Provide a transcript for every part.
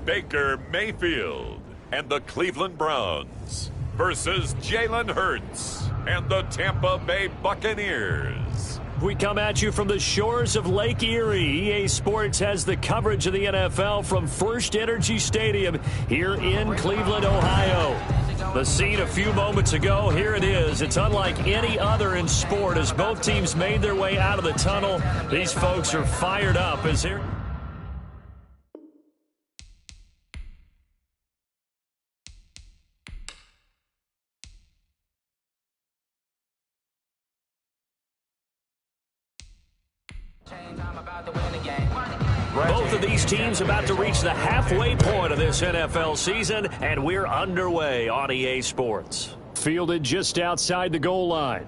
Baker Mayfield and the Cleveland Browns versus Jalen Hurts and the Tampa Bay Buccaneers. We come at you from the shores of Lake Erie. EA Sports has the coverage of the NFL from First Energy Stadium here in Cleveland, Ohio. The scene a few moments ago, here it is. It's unlike any other in sport as both teams made their way out of the tunnel. These folks are fired up as here. Both of these teams about to reach the halfway point of this NFL season, and we're underway on EA Sports. Fielded just outside the goal line.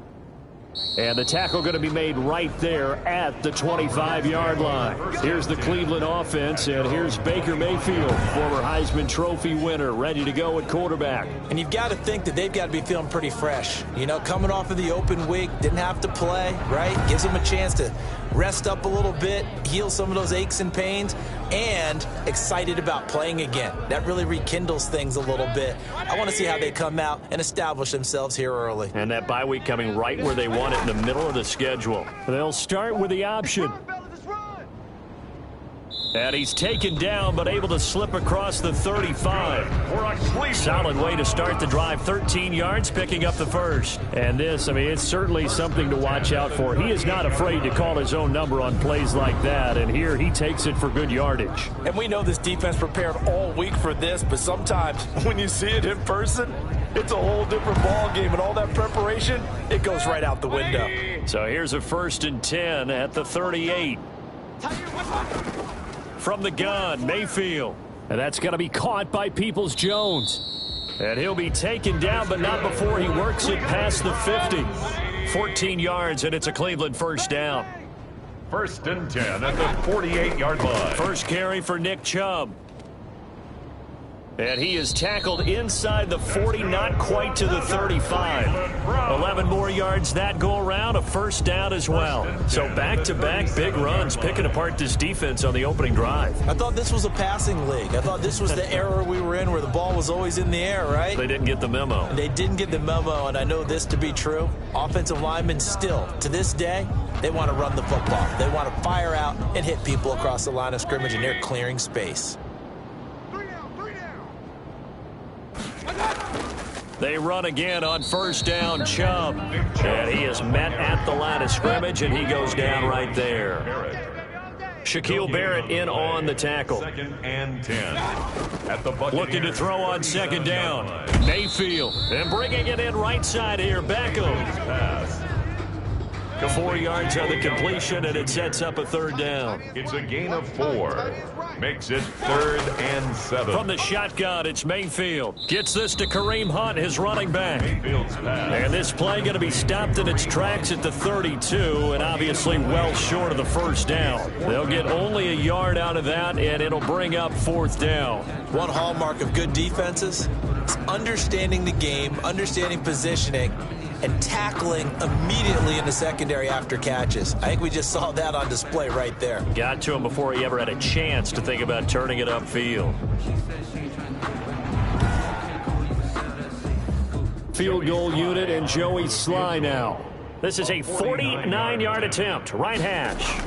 And the tackle going to be made right there at the 25-yard line. Here's the Cleveland offense, and here's Baker Mayfield, former Heisman Trophy winner, ready to go at quarterback. And you've got to think that they've got to be feeling pretty fresh. You know, coming off of the open week, didn't have to play, right? Gives them a chance to rest up a little bit, heal some of those aches and pains, and excited about playing again. That really rekindles things a little bit. I want to see how they come out and establish themselves here early. And that bye week coming right where they want it, in the middle of the schedule. They'll start with the option. And he's taken down, but able to slip across the 35. Solid way to start the drive. 13 yards, picking up the first. And this, I mean, it's certainly something to watch out for. He is not afraid to call his own number on plays like that. And here he takes it for good yardage. And we know this defense prepared all week for this, but sometimes when you see it in person, it's a whole different ball game, and all that preparation, it goes right out the window. So here's a 1st and 10 at the 38. From the gun, Mayfield. And that's going to be caught by Peoples-Jones. And he'll be taken down, but not before he works it past the 50. 14 yards, and it's a Cleveland first down. 1st and 10 at the 48-yard line. First carry for Nick Chubb. And he is tackled inside the 40, not quite to the 35. 11 more yards that go around, a first down as well. So back-to-back big runs, picking apart this defense on the opening drive. I thought this was a passing league. I thought this was the era we were in where the ball was always in the air, right? They didn't get the memo. They didn't get the memo, and I know this to be true. Offensive linemen still, to this day, they want to run the football. They want to fire out and hit people across the line of scrimmage, and they're clearing space. They run again on first down, Chubb. And he is met at the line of scrimmage, and he goes down right there. Shaquille Barrett in on the tackle. 2nd and 10. At the looking to throw on second down. Mayfield. And bringing it in right side here, Beckham. 4 yards on the completion, and it sets up a third down. It's a gain of 4. Makes it 3rd and 7. From the shotgun, it's Mayfield. Gets this to Kareem Hunt, his running back. And this play going to be stopped in its tracks at the 32, and obviously well short of the first down. They'll get only a yard out of that, and it'll bring up 4th down. One hallmark of good defenses is understanding the game, understanding positioning, and tackling immediately in the secondary after catches. I think we just saw that on display right there. Got to him before he ever had a chance to think about turning it upfield. Field goal unit and Joey Sly now. This is a 49-yard attempt, right hash.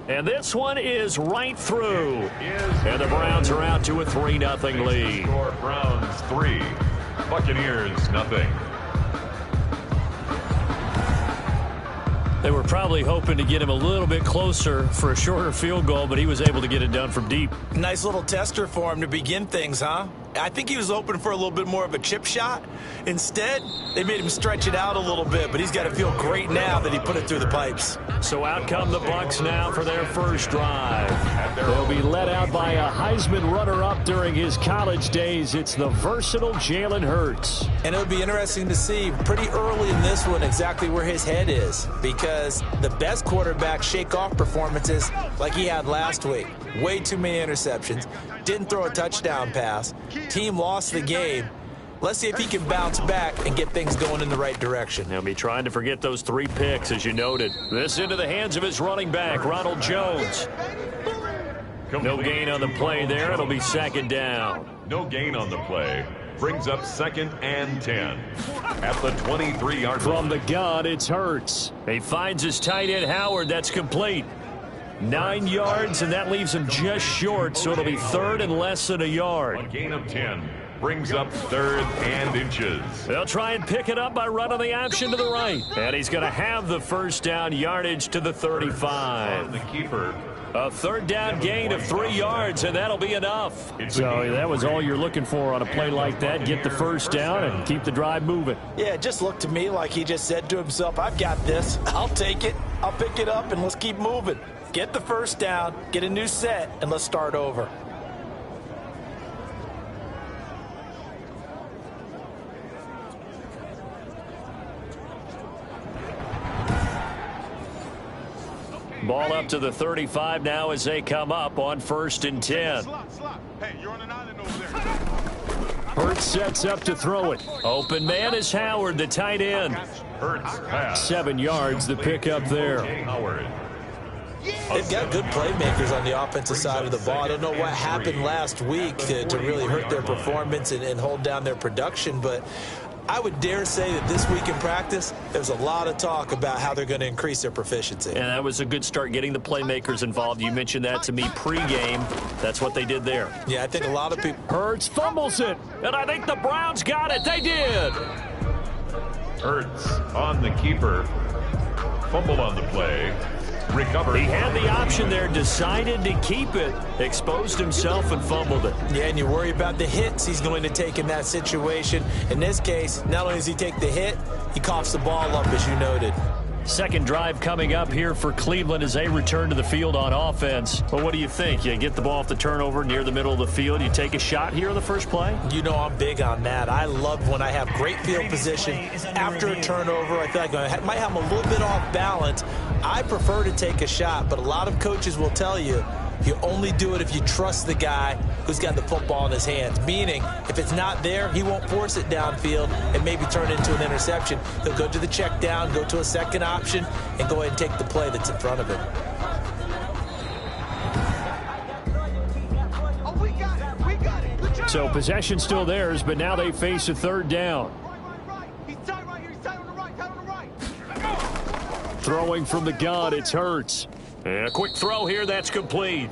And this one is right through. And the Browns are out to a 3-0 lead. Browns 3. Buccaneers, nothing. They were probably hoping to get him a little bit closer for a shorter field goal, but he was able to get it done from deep. Nice little tester for him to begin things, huh? I think he was open for a little bit more of a chip shot. Instead, they made him stretch it out a little bit, but he's got to feel great now that he put it through the pipes. So out come the Bucs now for their first drive. They'll be led out by a Heisman runner-up during his college days. It's the versatile Jalen Hurts. And it'll be interesting to see pretty early in this one exactly where his head is, because the best quarterbacks shake off performances like he had last week. Way too many interceptions. Didn't throw a touchdown pass. Team lost the game. Let's see if he can bounce back and get things going in the right direction. He'll be trying to forget those 3 picks, as you noted. This into the hands of his running back, Ronald Jones. No gain on the play there. It'll be second down. No gain on the play. Brings up 2nd and 10 at the 23-yard line. From the gun, it's Hurts. He finds his tight end, Howard. That's complete. 9 yards, and that leaves him just short, so it'll be 3rd and less than a yard. A gain of 10 brings up 3rd and inches. They'll try and pick it up by running the option to the right. And he's going to have the first down yardage to the 35. The keeper. A 3rd down gain of 3 yards, and that'll be enough. So that was all you're looking for on a play like that. Get the first down and keep the drive moving. Yeah, it just looked to me like he just said to himself, I've got this. I'll take it. I'll pick it up, and let's keep moving. Get the first down, get a new set, and let's start over. Ball up to the 35 now as they come up on 1st and 10. Hey, you're on an island over there. Hurts sets up to throw it. Open man is Howard, the tight end. Hurts pass. 7 yards, the pickup there. Howard. They've got good playmakers on the offensive side of the ball. I don't know what happened last week to really hurt their performance and hold down their production, but I would dare say that this week in practice, there's a lot of talk about how they're going to increase their proficiency. And that was a good start getting the playmakers involved. You mentioned that to me pregame. That's what they did there. Yeah, I think a lot of people. Hurts fumbles it, and I think the Browns got it. They did. Hurts on the keeper. Fumble on the play. Recovered. He had the option there, decided to keep it, exposed himself and fumbled it. Yeah, and you worry about the hits he's going to take in that situation. In this case, not only does he take the hit, he coughs the ball up, as you noted. Second drive coming up here for Cleveland as they return to the field on offense. Well, what do you think? You get the ball off the turnover near the middle of the field. You take a shot here on the first play? You know I'm big on that. I love when I have great field position after a turnover. I feel like I might have them a little bit off balance. I prefer to take a shot, but a lot of coaches will tell you you only do it if you trust the guy who's got the football in his hands. Meaning, if it's not there, he won't force it downfield and maybe turn it into an interception. He'll go to the check down, go to a second option, and go ahead and take the play that's in front of him. So possession still theirs, but now they face a 3rd down. Throwing from the gun, it's Hurts. And a quick throw here, that's complete.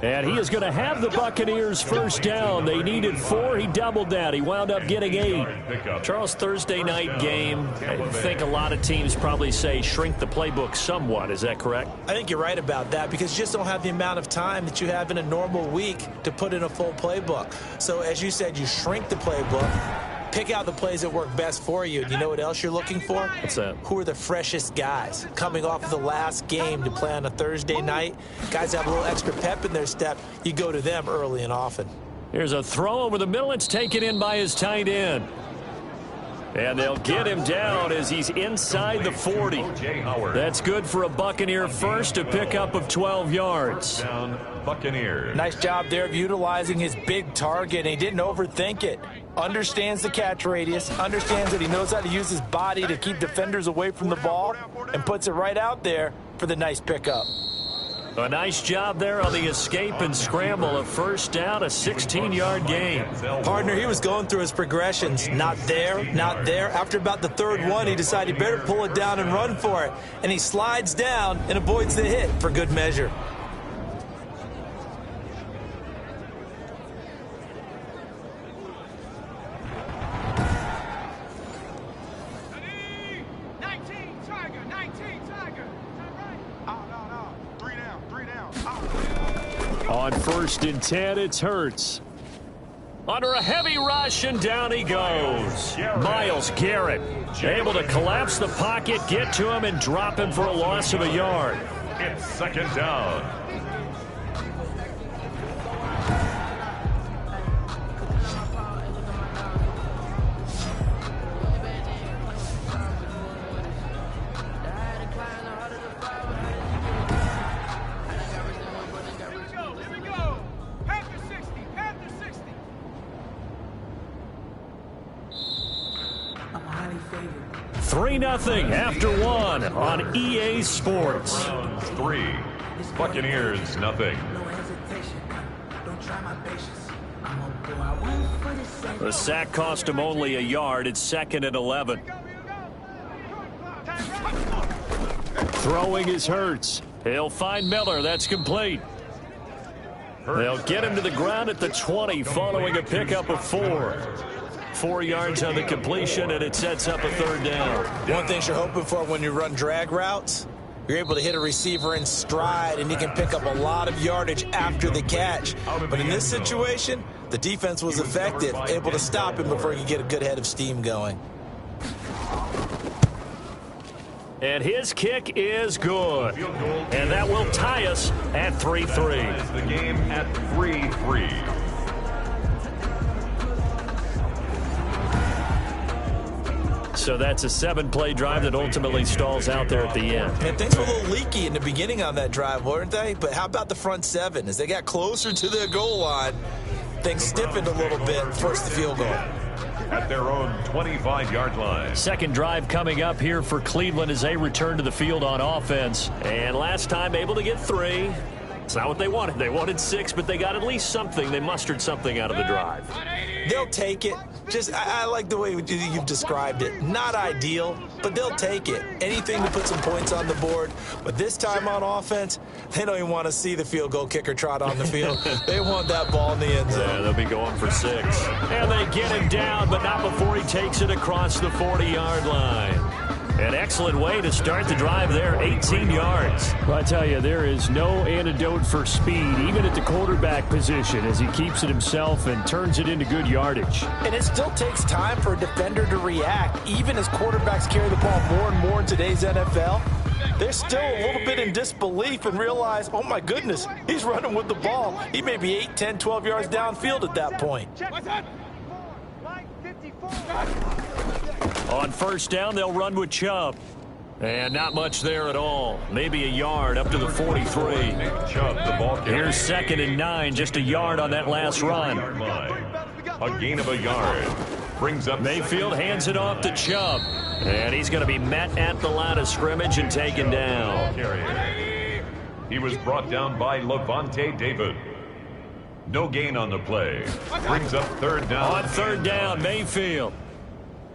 And he is going to have the Buccaneers first down. They needed 4. He doubled that. He wound up getting 8. Charles, Thursday night game, I think a lot of teams probably say shrink the playbook somewhat. Is that correct? I think you're right about that because you just don't have the amount of time that you have in a normal week to put in a full playbook. So as you said, you shrink the playbook. Pick out the plays that work best for you. You know what else you're looking for? What's that? Who are the freshest guys? Coming off of the last game to play on a Thursday night, guys have a little extra pep in their step. You go to them early and often. Here's a throw over the middle. It's taken in by his tight end. And they'll get him down as he's inside the 40. That's good for a Buccaneer first, a pickup of 12 yards. Down Buccaneers. Nice job there of utilizing his big target, and he didn't overthink it. Understands the catch radius, understands that he knows how to use his body to keep defenders away from the ball, and puts it right out there for the nice pickup. A nice job there on the escape and scramble. A first down, a 16-yard gain. Partner, he was going through his progressions. Not there, not there. After about the 3rd one, he decided he better pull it down and run for it. And he slides down and avoids the hit for good measure. On 1st and 10, it's Hurts. Under a heavy rush, and down he goes. Myles Garrett able to collapse the pocket, get to him, and drop him for a loss of a yard. It's 2nd down. Nothing after 1 on EA Sports. 3. Buccaneers, nothing. The sack cost him only a yard. It's 2nd and 11. Throwing is Hurts. He'll find Miller. That's complete. They'll get him to the ground at the 20 following a pickup of 4. 4 yards on the completion, and it sets up a 3rd down. One thing you're hoping for when you run drag routes, you're able to hit a receiver in stride, and he can pick up a lot of yardage after the catch. But in this situation, the defense was effective, able to stop him before he could get a good head of steam going. And his kick is good. And that will tie us at 3-3. The game at 3-3. So that's a 7-play drive that ultimately stalls out there at the end. And things were a little leaky in the beginning on that drive, weren't they? But how about the front 7? As they got closer to their goal line, things stiffened a little bit, forced the field goal. At their own 25-yard line. Second drive coming up here for Cleveland as they return to the field on offense. And last time able to get 3. It's not what they wanted. They wanted 6, but they got at least something. They mustered something out of the drive. They'll take it. I like the way you've described it. Not ideal, but they'll take it. Anything to put some points on the board. But this time on offense, they don't even want to see the field goal kicker trot on the field. They want that ball in the end zone. Yeah, they'll be going for 6. And they get him down, but not before he takes it across the 40-yard line. An excellent way to start the drive there, 18 yards. Well, I tell you, there is no antidote for speed, even at the quarterback position, as he keeps it himself and turns it into good yardage. And it still takes time for a defender to react, even as quarterbacks carry the ball more and more in today's NFL. They're still a little bit in disbelief and realize, oh, my goodness, he's running with the ball. He may be 8, 10, 12 yards downfield at that point. On first down, they'll run with Chubb. And not much there at all. Maybe a yard up to the 43. Chubb, the ball carrier. Here's 2nd and 9, just a yard on that last run. A gain of a yard. Brings up Mayfield hands it off to Chubb. And he's going to be met at the line of scrimmage and taken down. He was brought down by Levante David. No gain on the play. Brings up 3rd down. On 3rd down, Mayfield.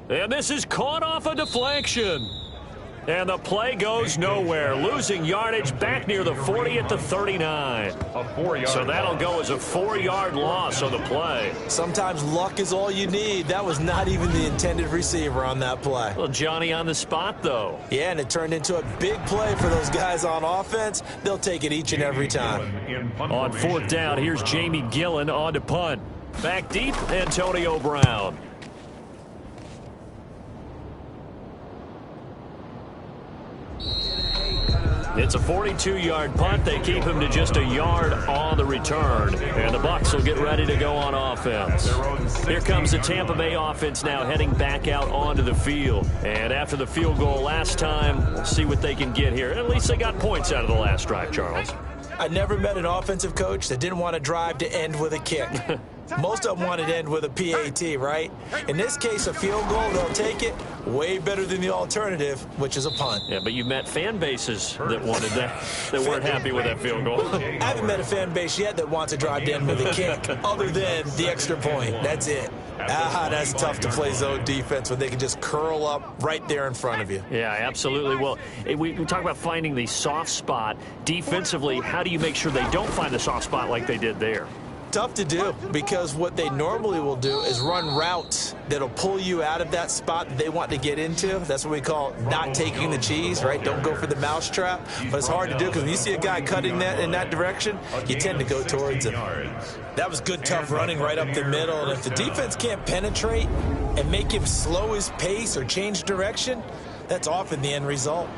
And this is caught off a deflection. And the play goes nowhere. Losing yardage back near the 40 at the 39. So that'll go as a 4-yard loss on the play. Sometimes luck is all you need. That was not even the intended receiver on that play. Well, Johnny on the spot, though. Yeah, and it turned into a big play for those guys on offense. They'll take it each and every time. On 4th down, here's Jamie Gillen on to punt. Back deep, Antonio Brown. It's a 42-yard punt. They keep him to just a yard on the return. And the Bucs will get ready to go on offense. Here comes the Tampa Bay offense now heading back out onto the field. And after the field goal last time, we'll see what they can get here. At least they got points out of the last drive, Charles. I never met an offensive coach that didn't want to drive to end with a kick. Most of them wanted to end with a PAT, right? In this case, a field goal, they'll take it. Way better than the alternative, which is a punt. Yeah, but you've met fan bases that wanted that, that weren't happy with that field goal. I haven't met a fan base yet that wants to drive to end with a kick, other than the extra point. That's it. That's tough to play zone defense when they can just curl up right there in front of you. Yeah, absolutely. Well, we talk about finding the soft spot. Defensively, how do you make sure they don't find the soft spot like they did there? Tough to do, because what they normally will do is run routes that'll pull you out of that spot that they want to get into. That's what we call not taking the cheese, right? Don't go for the mousetrap. But it's hard to do, because when you see a guy cutting that in that direction, you tend to go towards him. That was good, tough running right up the middle. And if the defense can't penetrate and make him slow his pace or change direction, that's often the end result.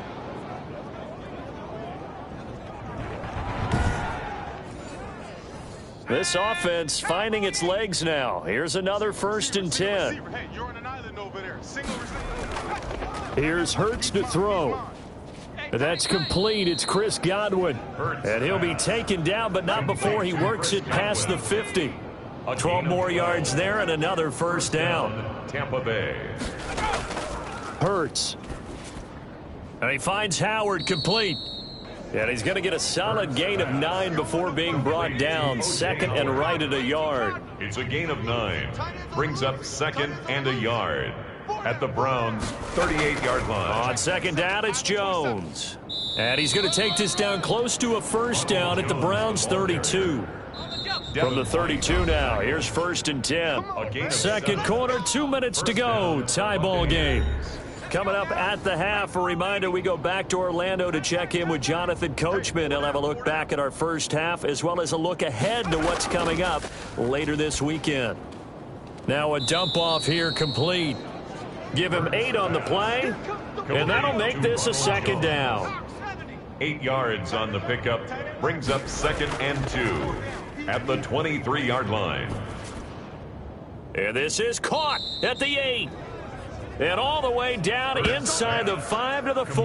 This offense finding its legs now. Here's another 1st and 10. Here's Hurts to throw. That's complete. It's Chris Godwin. And he'll be taken down, but not before he works it past the 50. 12 more yards there and another 1st down. Tampa Bay. Hurts. And he finds Howard complete. And he's going to get a solid gain of 9 before being brought down. Second and right at a yard. It's a gain of 9. Brings up second and a yard at the Browns' 38-yard line. On second down, it's Jones. And he's going to take this down close to a first down at the Browns' 32. From the 32 now, here's first and 10. Second quarter, 2 minutes to go. Tie ball game. Coming up at the half, a reminder, we go back to Orlando to check in with Jonathan Coachman. He'll have a look back at our first half as well as a look ahead to what's coming up later this weekend. Now a dump off here complete. Give him 8 on the play, and that'll make this a second down. 8 yards on the pickup. Brings up second and 2 at the 23-yard line. And this is caught at the 8. And all the way down inside the 5 to the 4.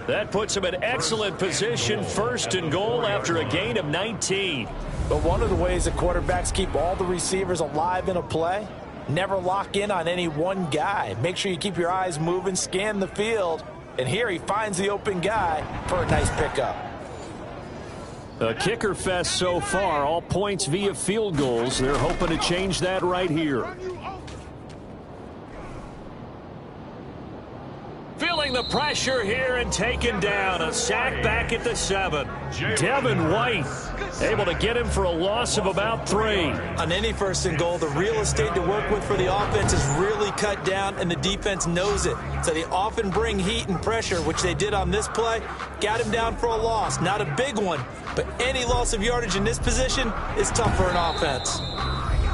That puts him in excellent position, first and goal after a gain of 19. But one of the ways that quarterbacks keep all the receivers alive in a play, never lock in on any one guy. Make sure you keep your eyes moving, scan the field. And here he finds the open guy for a nice pickup. A kicker fest so far, all points via field goals. They're hoping to change that right here. Feeling the pressure here and taken down. A sack back at the 7. Devin White able to get him for a loss of about 3. On any first and goal, the real estate to work with for the offense is really cut down, and the defense knows it. So they often bring heat and pressure, which they did on this play. Got him down for a loss. Not a big one, but any loss of yardage in this position is tough for an offense.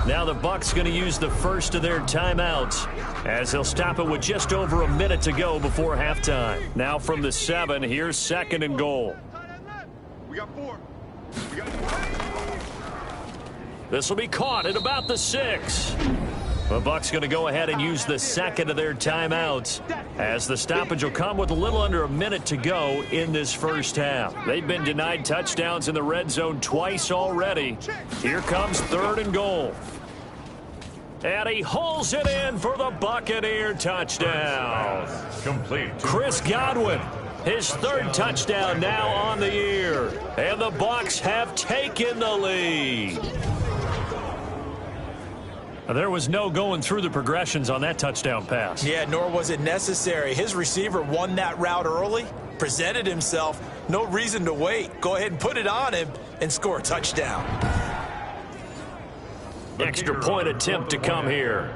Now the Bucs going to use the first of their timeouts as they'll stop it with just over a minute to go before halftime. Now from the 7, here's second and goal. We got 4. This will be caught at about the 6. The Bucs going to go ahead and use the second of their timeouts as the stoppage will come with a little under a minute to go in this first half. They've been denied touchdowns in the red zone twice already. Here comes third and goal. And he hauls it in for the Buccaneer touchdown. Complete. Chris Godwin, his third touchdown now on the year. And the Bucs have taken the lead. There was no going through the progressions on that touchdown pass. Yeah, nor was it necessary. His receiver won that route early, presented himself. No reason to wait. Go ahead and put it on him and score a touchdown. Extra point attempt to come here.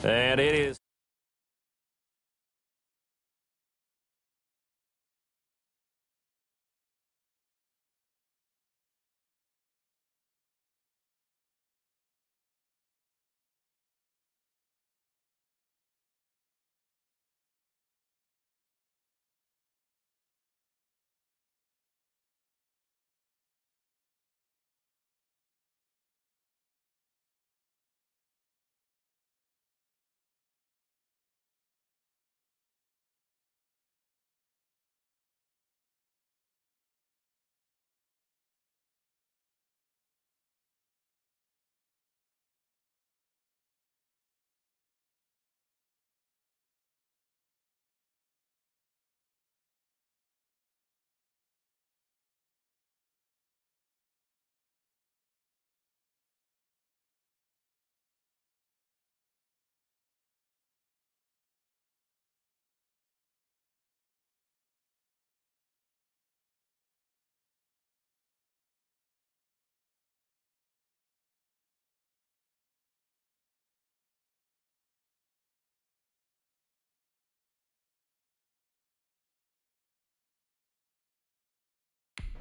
And it is.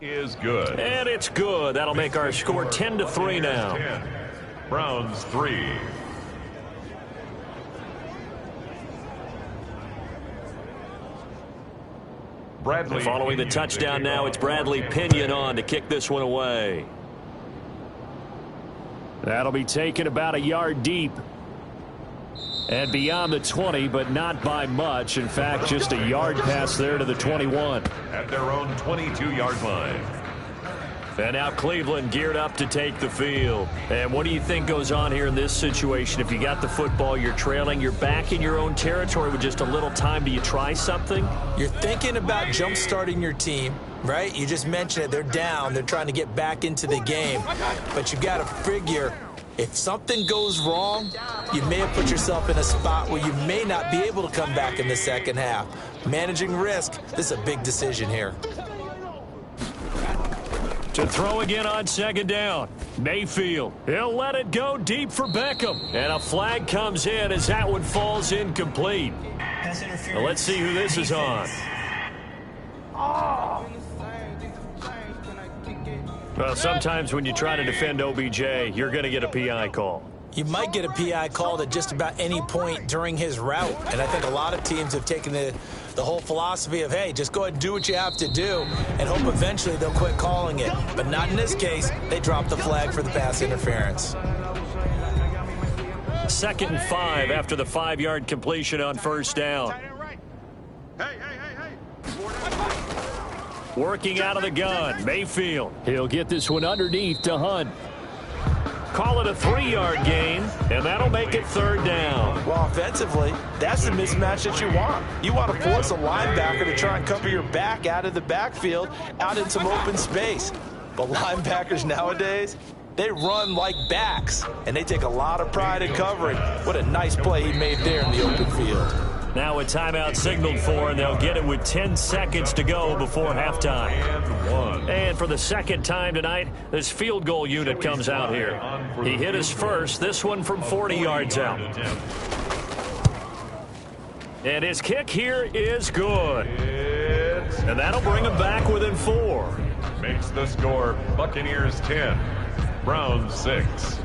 Is good. And it's good. That'll make our score 10-3 now. 10. Browns 3. Bradley. Following the touchdown now, it's Bradley Pinion on to kick this one away. That'll be taken about a yard deep. And beyond the 20, but not by much. In fact, just a yard pass there to the 21. At their own 22-yard line. And now Cleveland geared up to take the field. And what do you think goes on here in this situation? If you got the football, you're trailing, you're back in your own territory with just a little time. Do you try something? You're thinking about jump-starting your team, right? You just mentioned it. They're down. They're trying to get back into the game. But you got to figure, if something goes wrong, you may have put yourself in a spot where you may not be able to come back in the second half. Managing risk, this is a big decision here. To throw again on second down. Mayfield, he'll let it go deep for Beckham. And a flag comes in as that one falls incomplete. Now let's see who this is on. Well, sometimes when you try to defend OBJ, you're going to get a PI call. You might get a PI called at just about any point during his route. And I think a lot of teams have taken the whole philosophy of, hey, just go ahead and do what you have to do and hope eventually they'll quit calling it. But not in this case. They dropped the flag for the pass interference. 2nd and 5 after the 5-yard completion on first down. Working out of the gun, Mayfield. He'll get this one underneath to Hunt. Call it a 3-yard gain, and that'll make it 3rd down. Well, offensively, that's the mismatch that you want. You want to force a linebacker to try and cover your back out of the backfield, out in some open space. But linebackers nowadays, they run like backs, and they take a lot of pride in covering. What a nice play he made there in the open field. Now a timeout signaled for, and they'll get it with 10 seconds to go before halftime. And for the second time tonight, this field goal unit comes out here. He hit his first, this one from 40 yards out. And his kick here is good. And that'll bring him back within 4. Makes the score Buccaneers 10, Browns 6.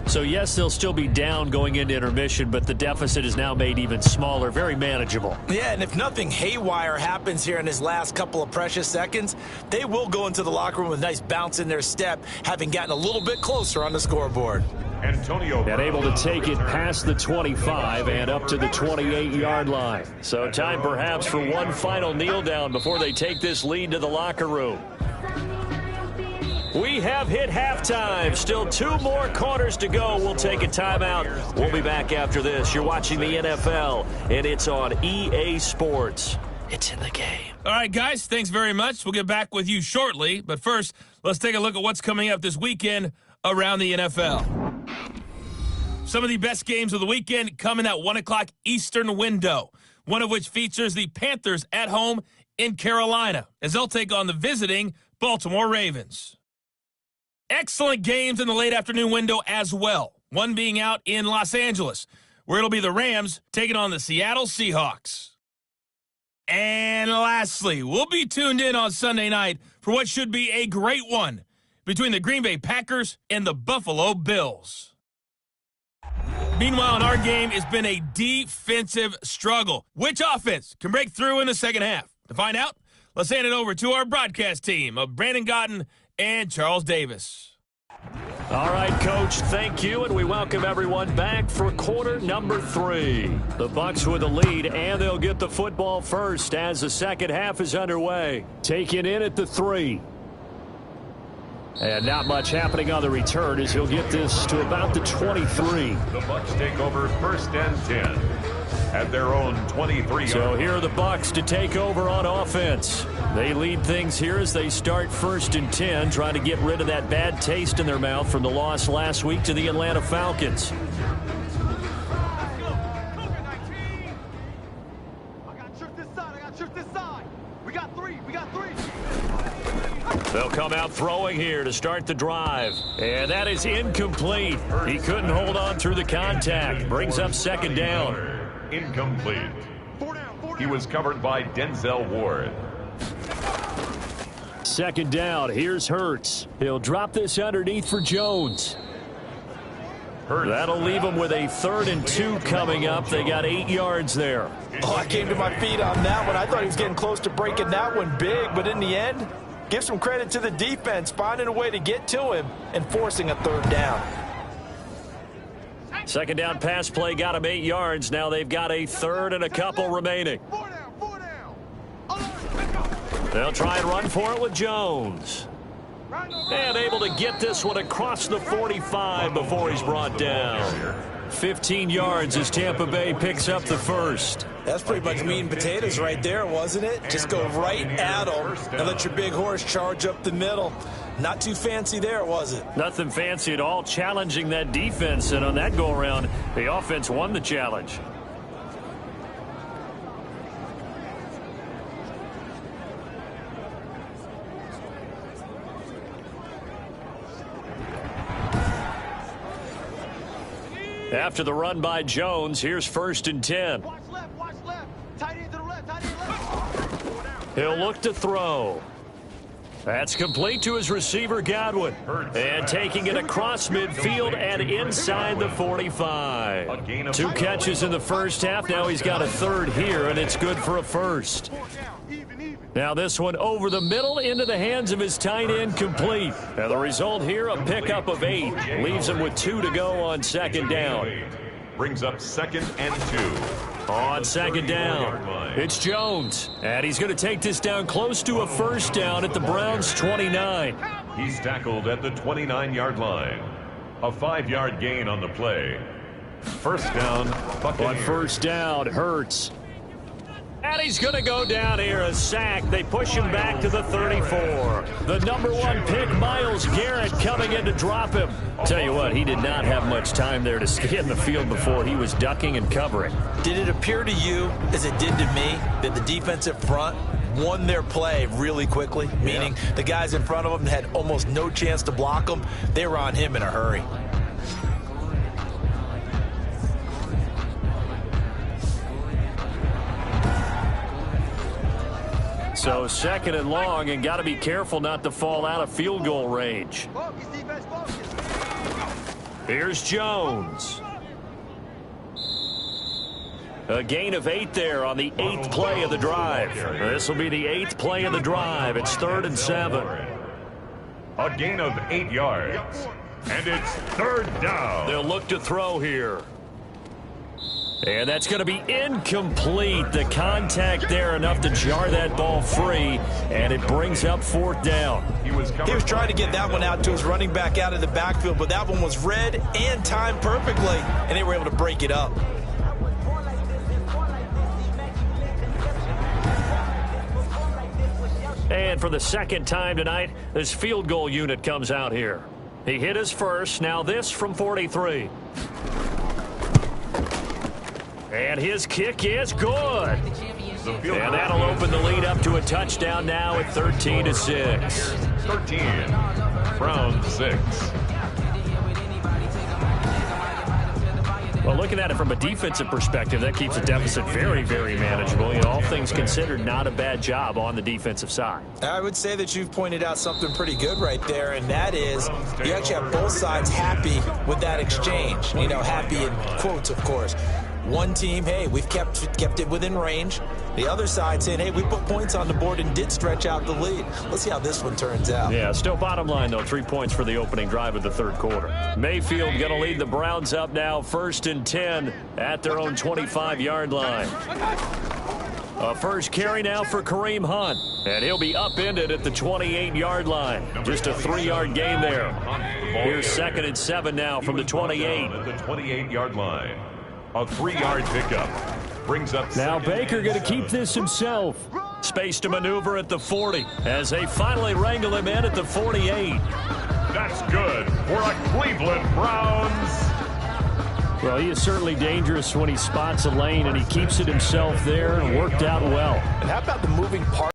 So, yes, they'll still be down going into intermission, but the deficit is now made even smaller, very manageable. Yeah, and if nothing haywire happens here in his last couple of precious seconds, they will go into the locker room with a nice bounce in their step, having gotten a little bit closer on the scoreboard. Antonio and able to take it past the 25 and up to the 28-yard line. So time perhaps for one final kneel down before they take this lead to the locker room. We have hit halftime. Still 2 more quarters to go. We'll take a timeout. We'll be back after this. You're watching the NFL, and it's on EA Sports. It's in the game. All right, guys, thanks very much. We'll get back with you shortly. But first, let's take a look at what's coming up this weekend around the NFL. Some of the best games of the weekend come in that 1 o'clock Eastern window, one of which features the Panthers at home in Carolina, as they'll take on the visiting Baltimore Ravens. Excellent games in the late afternoon window as well, one being out in Los Angeles, where it'll be the Rams taking on the Seattle Seahawks. And lastly, we'll be tuned in on Sunday night for what should be a great one between the Green Bay Packers and the Buffalo Bills. Meanwhile, in our game, it's been a defensive struggle. Which offense can break through in the second half? To find out, let's hand it over to our broadcast team of Brandon Gotten and Charles Davis. All right, Coach, thank you, and we welcome everyone back for quarter number 3. The Bucs with the lead, and they'll get the football first as the second half is underway. Taken in at the 3. And not much happening on the return as he'll get this to about the 23. The Bucs take over 1st and 10 at their own 23. So here are the Bucs to take over on offense. They lead things here as they start 1st and 10, trying to get rid of that bad taste in their mouth from the loss last week to the Atlanta Falcons. They'll come out throwing here to start the drive. And that is incomplete. He couldn't hold on through the contact. Brings up 2nd down. Incomplete. He was covered by Denzel Ward. 2nd down. Here's Hurts. He'll drop this underneath for Jones. That'll leave them with a 3rd and 2 coming up. They got 8 yards there. Oh, I came to my feet on that one. I thought he was getting close to breaking that one big, but in the end, give some credit to the defense, finding a way to get to him and forcing a 3rd down. 2nd down pass play got him 8 yards. Now they've got a 3rd and a couple remaining. They'll try and run for it with Jones. And able to get this one across the 45 before he's brought down. 15 yards as Tampa Bay picks up the first. That's pretty much meat and potatoes right there, wasn't it? Just go right at them and let your big horse charge up the middle. Not too fancy there, was it? Nothing fancy at all, challenging that defense. And on that go-around, the offense won the challenge. After the run by Jones, here's 1st and 10. Watch left. Tight end to the left, tight end left. He'll look to throw. That's complete to his receiver, Godwin. And taking it across midfield and inside the 45. 2 catches in the first half. Now he's got a third here, and it's good for a first. Now this one over the middle into the hands of his tight end, complete. And the result here, a pickup of 8. Leaves him with 2 to go on 2nd down. Brings up 2nd and 2. On 2nd down, it's Jones. And he's going to take this down close to a first down at the Browns' 29. He's tackled at the 29-yard line. A 5-yard gain on the play. First down, Buccaneers. On 1st down, Hurts. And he's going to go down here, a sack. They push him back to the 34. The number 1 pick, Myles Garrett, coming in to drop him. Tell you what, he did not have much time there to scan the field before he was ducking and covering. Did it appear to you, as it did to me, that the defensive front won their play really quickly? Meaning the guys in front of them had almost no chance to block them. They were on him in a hurry. So 2nd and long, and got to be careful not to fall out of field goal range. Here's Jones. A gain of 8 there on the 8th play of the drive. This will be the 8th play of the drive. It's 3rd and 7. A gain of 8 yards. And it's 3rd down. They'll look to throw here. And that's going to be incomplete. The contact there enough to jar that ball free, and it brings up 4th down. He was trying to get that one out to his running back out of the backfield, but that one was read and timed perfectly, and they were able to break it up. And for the 2nd time tonight, this field goal unit comes out here. He hit his first, now this from 43. And his kick is good. And that'll open the lead up to a touchdown now at 13-6. 13. Browns 6. Well, looking at it from a defensive perspective, that keeps the deficit very, very manageable. You know, all things considered, not a bad job on the defensive side. I would say that you've pointed out something pretty good right there, and that is you actually have both sides happy with that exchange. You know, happy in quotes, of course. One team, hey, we've kept it within range. The other side saying, hey, we put points on the board and did stretch out the lead. Let's see how this one turns out. Yeah, still bottom line, though, 3 points for the opening drive of the 3rd quarter. Mayfield going to lead the Browns up now, 1st and 10 at their own 25-yard line. A first carry now for Kareem Hunt, and he'll be upended at the 28-yard line. Just a 3-yard gain there. Here's 2nd and 7 now from the 28. At the 28-yard line. A 3-yard pickup. Brings up. Now Baker going to keep this himself. Space to maneuver at the 40 as they finally wrangle him in at the 48. That's good for a Cleveland Browns. Well, he is certainly dangerous when he spots a lane, and he keeps it himself there and worked out well. And how about the moving part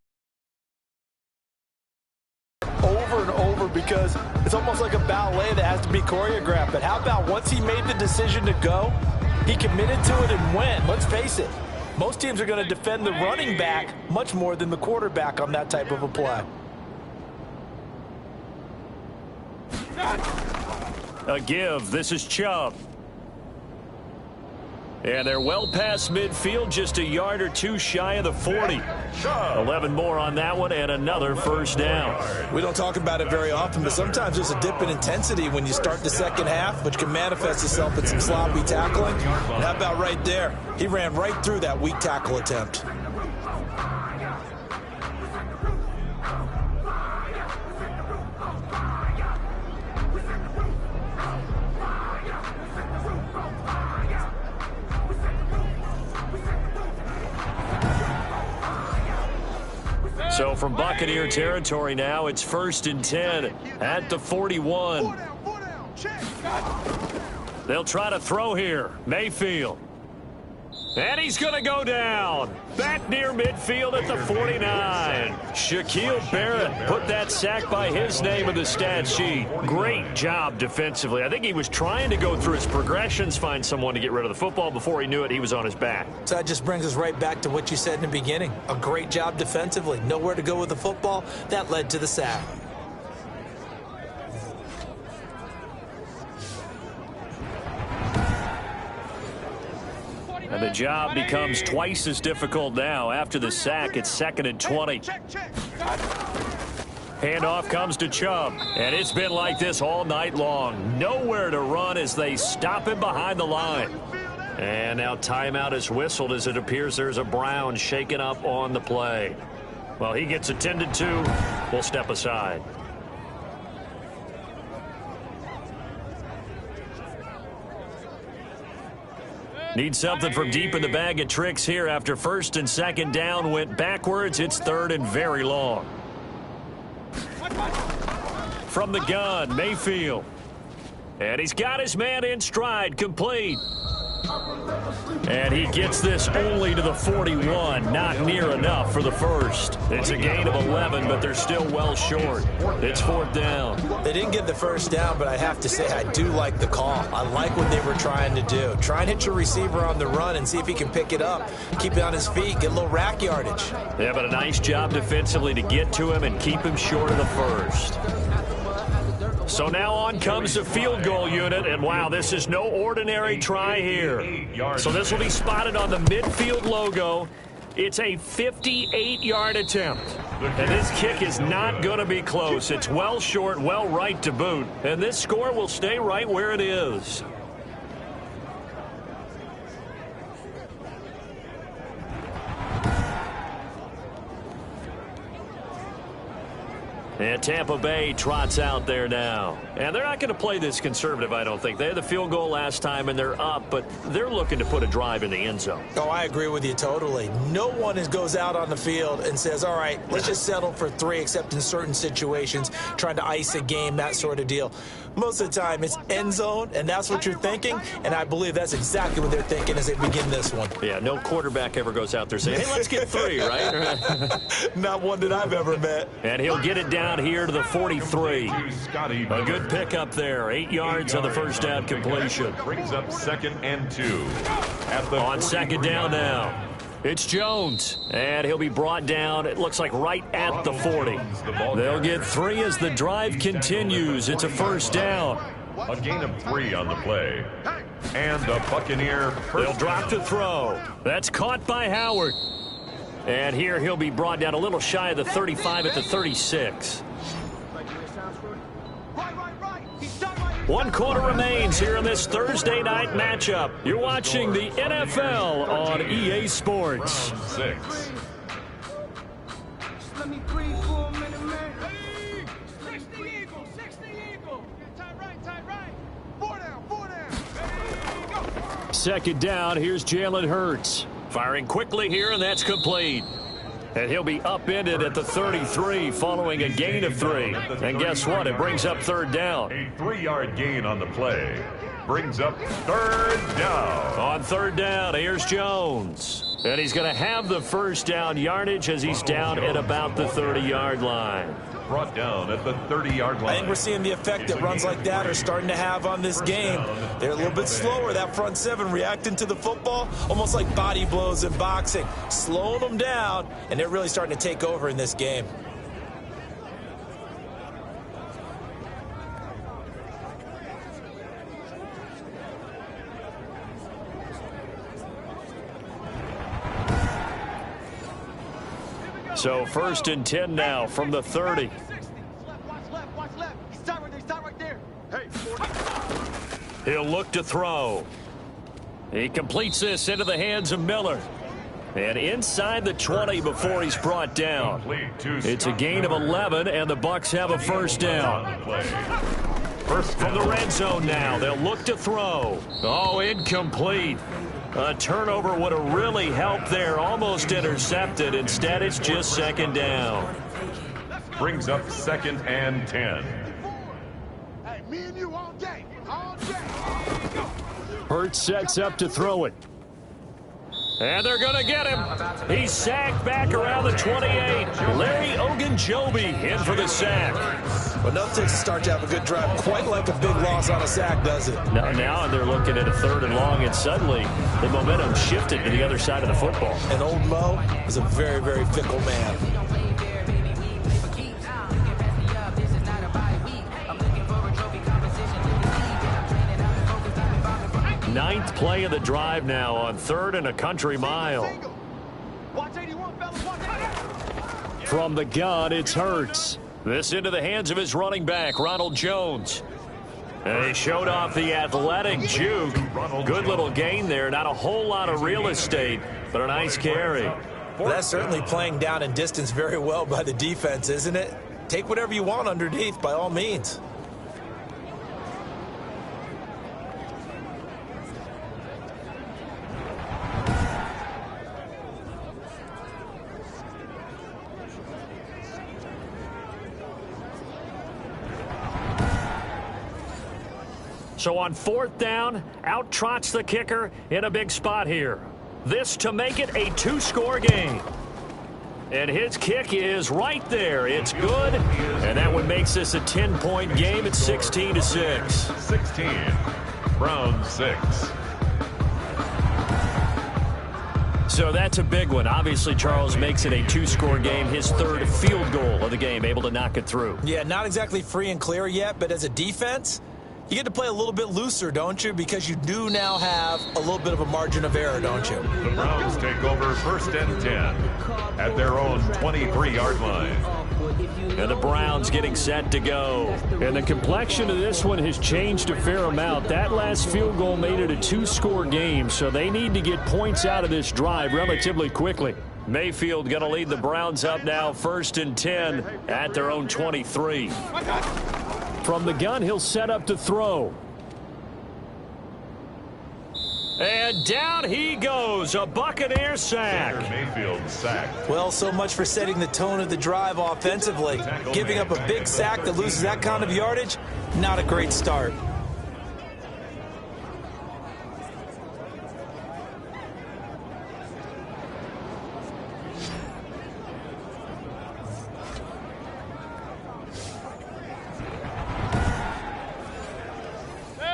over and over, because it's almost like a ballet that has to be choreographed. But how about once he made the decision to go, he committed to it and went. Let's face it, most teams are going to defend the running back much more than the quarterback on that type of a play. A give. This is Chubb. And they're well past midfield, just a yard or two shy of the 40. 11 more on that one, and another first down. We don't talk about it very often, but sometimes there's a dip in intensity when you start the second half, which can manifest itself in some sloppy tackling. And how about right there? He ran right through that weak tackle attempt. So from Buccaneer territory now, it's 1st and 10 at the 41. They'll try to throw here. Mayfield. And he's going to go down. Back near midfield at the 49. Shaquille Barrett put that sack by his name in the stat sheet. Great job defensively. I think he was trying to go through his progressions, find someone to get rid of the football. Before he knew it, he was on his back. So that just brings us right back to what you said in the beginning. A great job defensively. Nowhere to go with the football. That led to the sack. And the job becomes twice as difficult now. After the sack, it's 2nd and 20. Handoff comes to Chubb. And it's been like this all night long. Nowhere to run as they stop him behind the line. And now timeout is whistled as it appears there's a Brown shaken up on the play. Well, he gets attended to. We'll step aside. Need something from deep in the bag of tricks here after 1st and 2nd down went backwards. It's 3rd and very long. From the gun, Mayfield. And he's got his man in stride, complete. And he gets this only to the 41, not near enough for the first. It's a gain of 11, but they're still well short. It's 4th down. They didn't get the first down, but I have to say I do like the call. I like what they were trying to do. Try and hit your receiver on the run and see if he can pick it up. Keep it on his feet, get a little rack yardage. Yeah, but a nice job defensively to get to him and keep him short of the first. So now on comes the field goal unit, and wow, this is no ordinary try here. So this will be spotted on the midfield logo. It's a 58-yard attempt. And this kick is not going to be close. It's well short, well right to boot. And this score will stay right where it is. And Tampa Bay trots out there now. And they're not going to play this conservative, I don't think. They had the field goal last time, and they're up, but they're looking to put a drive in the end zone. Oh, I agree with you totally. No one goes out on the field and says, all right, let's just settle for 3, except in certain situations, trying to ice a game, that sort of deal. Most of the time, it's end zone, and that's what you're thinking, and I believe that's exactly what they're thinking as they begin this one. Yeah, no quarterback ever goes out there saying, hey, let's get 3, right? Not one that I've ever met. And he'll get it down here to the 43. A good pickup there. 8 yards on the first down completion. Brings up 2nd and 2. On 2nd down now. It's Jones, and he'll be brought down, it looks like right at the 40. They'll get 3 as the drive continues. It's a 1st down. A gain of 3 on the play. And the Buccaneer. They'll drop the throw. That's caught by Howard. And here he'll be brought down a little shy of the 35 at the 36. 1 quarter remains here in this Thursday night matchup. You're watching the NFL on EA Sports. 6. Let me breathe for a minute, man. 60 Eagle, 60 Eagle. Tight right. 4 down. 2nd down, here's Jalen Hurts. Firing quickly here, and that's complete. And he'll be upended at the 33 following a gain of 3. And guess what? It brings up 3rd down. A 3-yard gain on the play. Brings up 3rd down. On 3rd down, here's Jones. And he's going to have the 1st down yardage as he's down at about the 30-yard line. Brought down at the 30-yard line. I think we're seeing the effect that runs like that are starting to have on this game. They're a little bit slower, that front 7 reacting to the football, almost like body blows in boxing, slowing them down, and they're really starting to take over in this game. So 1st and 10 now from the 30. Watch left. He's tight right there. Hey, 40. He'll look to throw. He completes this into the hands of Miller. And inside the 20 before he's brought down. It's a gain of 11, and the Bucs have a 1st down. From the red zone now, they'll look to throw. Oh, incomplete. A turnover would have really helped there. Almost intercepted. Instead, it's just second down. Brings up 2nd and 10. Hey, me and you all day. All day. Hurts sets up to throw it. And they're going to get him. He's sacked back around the 28. Larry Ogunjobi in for the sack. Well, nothing to start to have a good drive. Quite like a big loss on a sack, does it? Now they're looking at a 3rd and long, and suddenly the momentum shifted to the other side of the football. And old Mo is a very, very fickle man. Ninth play of the drive now on 3rd and a country mile. Watch 81, fellas. Watch 81. From the gun, it's Hurts. This into the hands of his running back, Ronald Jones. And he showed off the athletic juke. Good little gain there. Not a whole lot of real estate, but a nice carry. Well, that's certainly playing down in distance very well by the defense, isn't it? Take whatever you want underneath, by all means. So on 4th down, out trots the kicker in a big spot here. This to make it a 2-score game. And his kick is right there. It's good, and that one makes this a 10-point game at 16-6. 16. Browns 6. So that's a big one. Obviously, Charles makes it a 2-score game. His 3rd field goal of the game, able to knock it through. Yeah, not exactly free and clear yet, but as a defense, you get to play a little bit looser, don't you? Because you do now have a little bit of a margin of error, don't you? The Browns take over 1st and 10 at their own 23-yard line. And the Browns getting set to go. And the complexion of this one has changed a fair amount. That last field goal made it a 2-score game, so they need to get points out of this drive relatively quickly. Mayfield going to lead the Browns up now 1st and 10 at their own 23. From the gun, he'll set up to throw. And down he goes, a Buccaneer sack. Mayfield sacked. Well, so much for setting the tone of the drive offensively. Giving up a big sack that loses that kind of yardage, not a great start.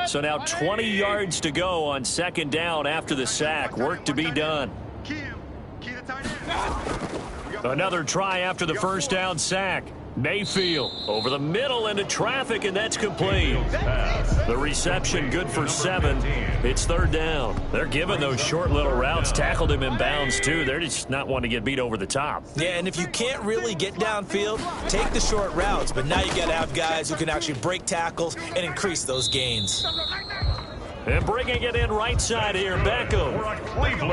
So now 20 yards to go on 2nd down after the sack. Work to be done. Another try after the 1st down sack. Mayfield over the middle into traffic, and that's complete. The reception good for 7. It's 3rd down. They're giving those short little routes. Tackled him in bounds, too. They're just not wanting to get beat over the top. Yeah, and if you can't really get downfield, take the short routes. But now you got to have guys who can actually break tackles and increase those gains. And bringing it in right side here, Beckham.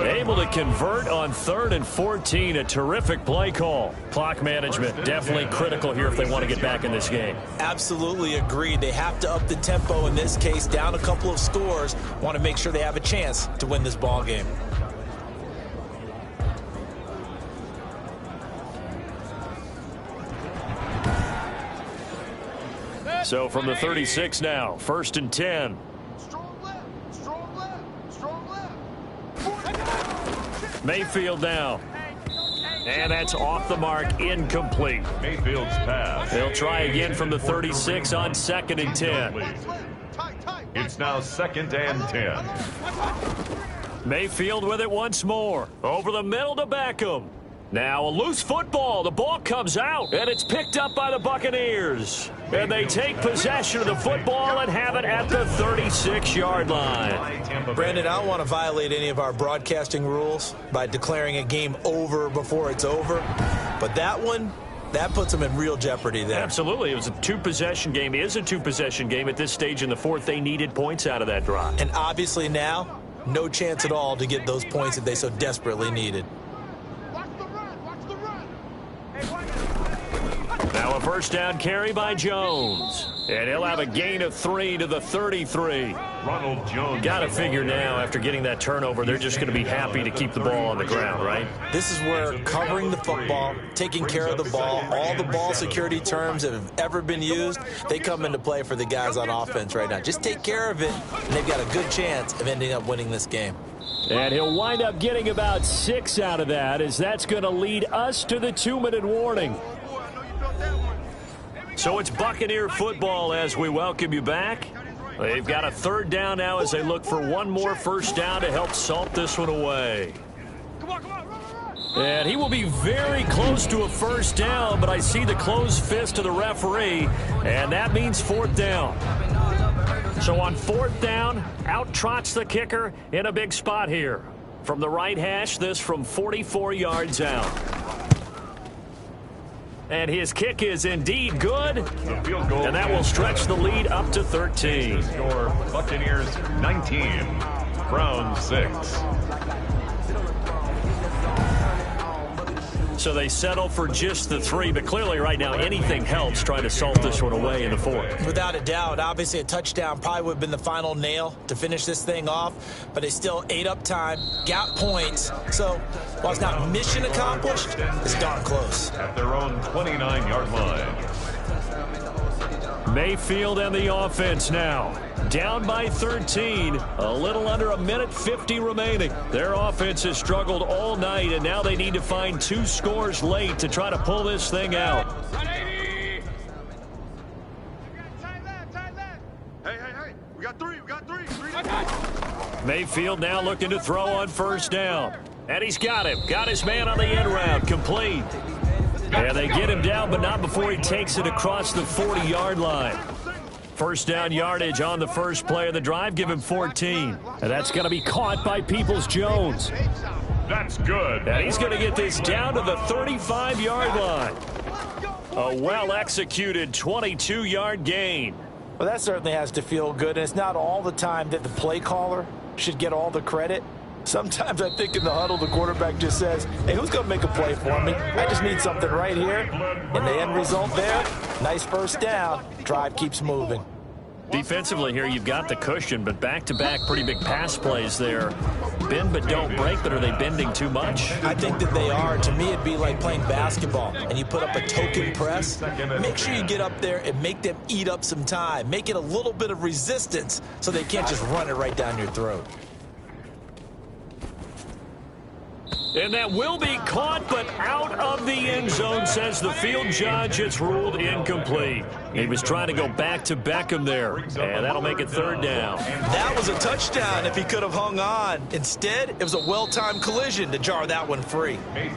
Able to convert on 3rd and 14. A terrific play call. Clock management definitely critical here if they want to get back in this game. Absolutely agreed. They have to up the tempo in this case, down a couple of scores. Want to make sure they have a chance to win this ball game. So from the 36 now, 1st and 10. Mayfield now. And that's off the mark, incomplete. Mayfield's pass. They'll try again from the 36 on 2nd and 10. It's now 2nd and 10. Mayfield with it once more. Over the middle to Beckham. Now a loose football. The ball comes out, and it's picked up by the Buccaneers. And they take possession of the football and have it at the 36-yard line. Brandon, I don't want to violate any of our broadcasting rules by declaring a game over before it's over. But that one, that puts them in real jeopardy there. Absolutely. It was a 2-possession game. It is a 2-possession game at this stage in the 4th. They needed points out of that drive. And obviously now, no chance at all to get those points that they so desperately needed. Now a 1st down carry by Jones. And he'll have a gain of 3 to the 33. Ronald Jones. Got to figure now, after getting that turnover, they're just going to be happy to keep the ball on the ground, right? This is where covering the football, taking care of the ball, all the ball security terms that have ever been used, they come into play for the guys on offense right now. Just take care of it, and they've got a good chance of ending up winning this game. And he'll wind up getting about 6 out of that, as that's going to lead us to the 2-minute warning. So it's Buccaneer football as we welcome you back. They've got a 3rd down now as they look for one more first down to help salt this one away. And he will be very close to a first down, but I see the closed fist of the referee, and that means 4th down. So on 4th down, out trots the kicker in a big spot here. From the right hash, this from 44 yards out. And his kick is indeed good, and that will stretch the lead up to 13. Score Buccaneers 19, Browns 6. So they settle for just the 3, but clearly right now anything helps trying to salt this one away in the 4th. Without a doubt, obviously a touchdown probably would have been the final nail to finish this thing off, but they still ate up time, got points. So while it's not mission accomplished, it's darn close. At their own 29-yard line. Mayfield and the offense now. Down by 13, a little under a minute 50 remaining. Their offense has struggled all night, and now they need to find 2 scores late to try to pull this thing out. Hey, we got 3. Mayfield now looking to throw on first down. And he's got him. Got his man on the end route. Complete. And they get him down, but not before he takes it across the 40-yard line. First down yardage on the first play of the drive. Give him 14. And that's going to be caught by Peoples-Jones. That's good. And he's going to get this down to the 35-yard line. A well-executed 22-yard gain. Well, that certainly has to feel good, and it's not all the time that the play caller should get all the credit. Sometimes I think in the huddle, the quarterback just says, hey, who's going to make a play for me? I just need something right here. And the end result there, nice first down. Drive keeps moving. Defensively here, you've got the cushion, but back-to-back pretty big pass plays there. Bend but don't break, but are they bending too much? I think that they are. To me, it'd be like playing basketball, and you put up a token press. Make sure you get up there and make them eat up some time. Make it a little bit of resistance so they can't just run it right down your throat. And that will be caught, but out of the end zone, says the field judge. It's ruled incomplete. He was trying to go back to Beckham there, and that'll make it 3rd down. That was a touchdown if he could have hung on. Instead, it was a well-timed collision to jar that one free. And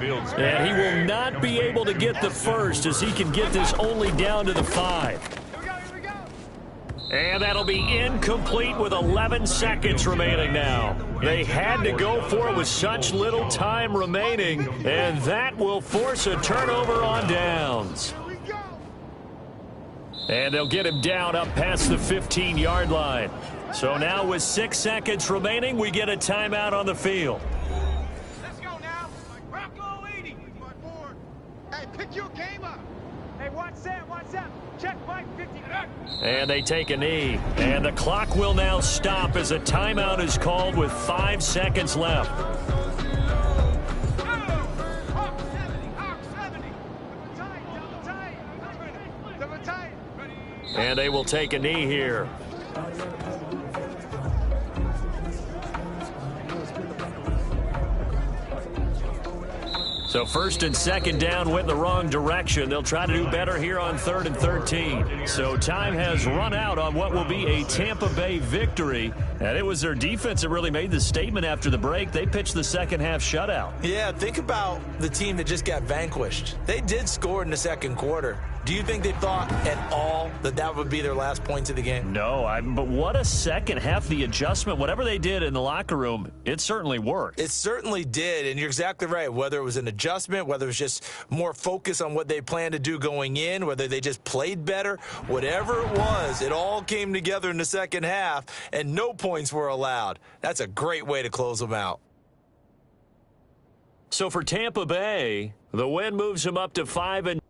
he will not be able to get the first, as he can get this only down to the 5. And that'll be incomplete with 11 seconds remaining now. They had to go for it with such little time remaining, and that will force a turnover on downs. And they'll get him down up past the 15-yard line. So now with 6 seconds remaining, we get a timeout on the field. Let's go now. Rocco 80. Hey, pick your game up. Hey, watch that. Check Mike 50. And they take a knee. And the clock will now stop as a timeout is called with 5 seconds left. And they will take a knee here. So 1st and 2nd down went the wrong direction. They'll try to do better here on 3rd and 13. So time has run out on what will be a Tampa Bay victory. And it was their defense that really made the statement after the break. They pitched the second-half shutout. Yeah, think about the team that just got vanquished. They did score in the second quarter. Do you think they thought at all that that would be their last points of the game? No, but what a second half. The adjustment, whatever they did in the locker room, it certainly worked. It certainly did, and you're exactly right. Whether it was an adjustment, whether it was just more focus on what they planned to do going in, whether they just played better, whatever it was, it all came together in the second half, and no points were allowed. That's a great way to close them out. So for Tampa Bay, the win moves them up to 5-0.